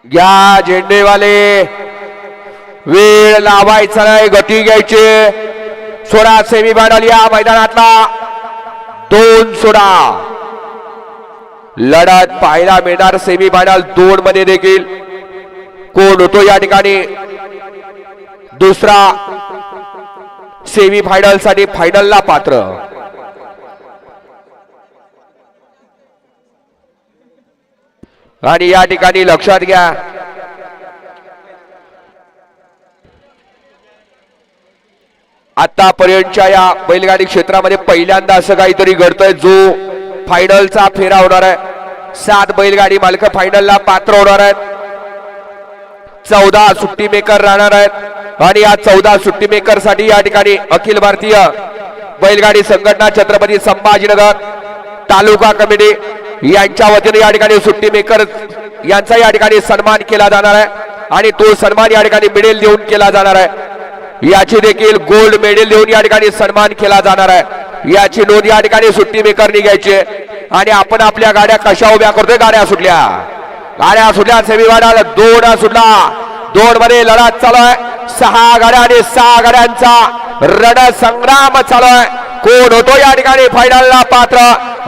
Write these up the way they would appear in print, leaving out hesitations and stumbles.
घ्या झेंडेवाले, वेळ लावायचा नाही, गती घ्यायची. सोडा सेमीफायनल या मैदानातला 2 सोडा. लढत पाहायला मिळणार सेमीफायनल 2 मध्ये देखील. कोण होतो या ठिकाणी दुसरा सेमीफायनल साठी फायनलला पात्र. आणि या ठिकाणी लक्षात घ्या, आतापर्यंतच्या या बैलगाडी क्षेत्रामध्ये पहिल्यांदा असं काहीतरी घडतंय जो फायनलचा फेरा होणार आहे. 7 बैलगाडी मालक फायनलला पात्र होणार आहेत. 14 सुट्टी मेकर राहणार आहेत. आणि या 14 सुट्टी मेकर साठी या ठिकाणी अखिल भारतीय बैलगाडी संघटना छत्रपती संभाजीनगर तालुका कमिटी यांच्या वतीने या ठिकाणी सुट्टी मेकर यांचा या ठिकाणी सन्मान केला जाणार आहे. आणि तो सन्मान या ठिकाणी मेडल देऊन केला जाणार आहे. याची देखील गोल्ड मेडल देऊन या ठिकाणी सन्मान केला जाणार आहे. याची नोंद या ठिकाणी सुट्टी मेकरनी घ्यायची. आणि आपण आपल्या गाड्या कशा उभ्या करतोय? गाड्या सुटल्या सेमीफायनल 2 सुटला. 2 मध्ये लढत चालू आहे. 6 गाड्या आणि 6 गाड्यांचा रणसंग्राम चालू आहे. कोण होतो या ठिकाणी फायनलला पात्र?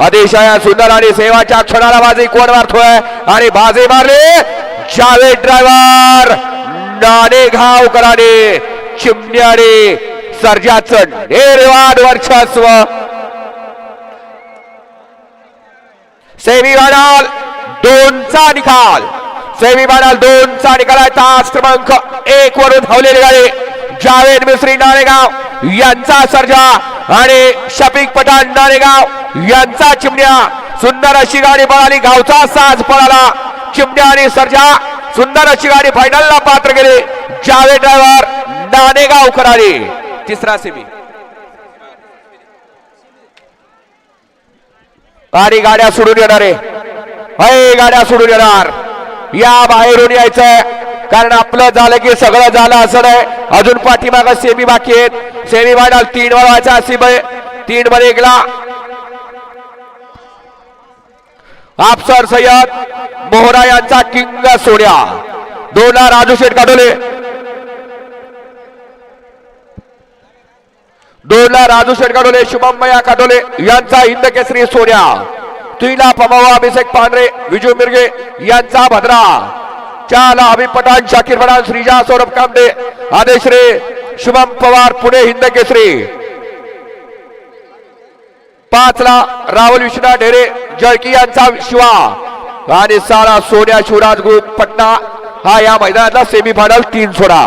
अतिशय सुंदर आणि सेवाच्या क्षणाला बाजी कोण मारतोय? आणि बाजी मारली जावेद ड्रायव्हर नाणेगावकरांनी. चिमण्याने सर्जाचं निर्वाद वर्चस्व. सेमीफायनल 2 चा निकाल. सेमीफायनल 2 चा निकाल आहे. तास क्रमांक 1 वरून धावलेली गाडी जावेद मिस्त्री नाणेगाव यांचा सर्जा आणि शफीक पठाण नाणेगाव यांचा चिमण्या. सुंदर अशी गाडी पळाली. गावचा साज पळाला. चिमण्या आणि सर्जा सुंदर अशी गाडी फायनलला पात्र गेले. जावेद ड्रायव्हर नाणेगावकरांनी. तिसरा सेमी आणि गाड्या सोडून येणार आहे. गाड्या सोडून येणार. या बाहेरून यायचंय कारण आपलं झालं की सगळं झालं असं नाही. अजून पाठीमाग सेमी बाकी आहेत. सेमीफायनल 3 वर व्हायचा. 3 मध्ये गेला अफसर सय्यद मोहरा यांचा किंग सोन्या. 2 ला राजू शेठ काढोले. 2 ला राजू शेठ काढोले शुभम भैया काढोले यांचा हिंद केसरी सोन्या. 3 ला पमावा अभिषेक पांढरे विजू मिरगे यांचा भद्रा. 4 ला अभि पठाण शाकीर पठाण श्रीजा सौरभ कामडे आदेश्री शुभम पवार पुणे हिंद केसरी. 5 ला राहुल विश्वनाथ ढेरे जळकी यांचा शिवा. आणि 6 ला सोन्या शिवराज ग्रुप पटना हा या मैदानातला सेमीफायनल 3 सोडा.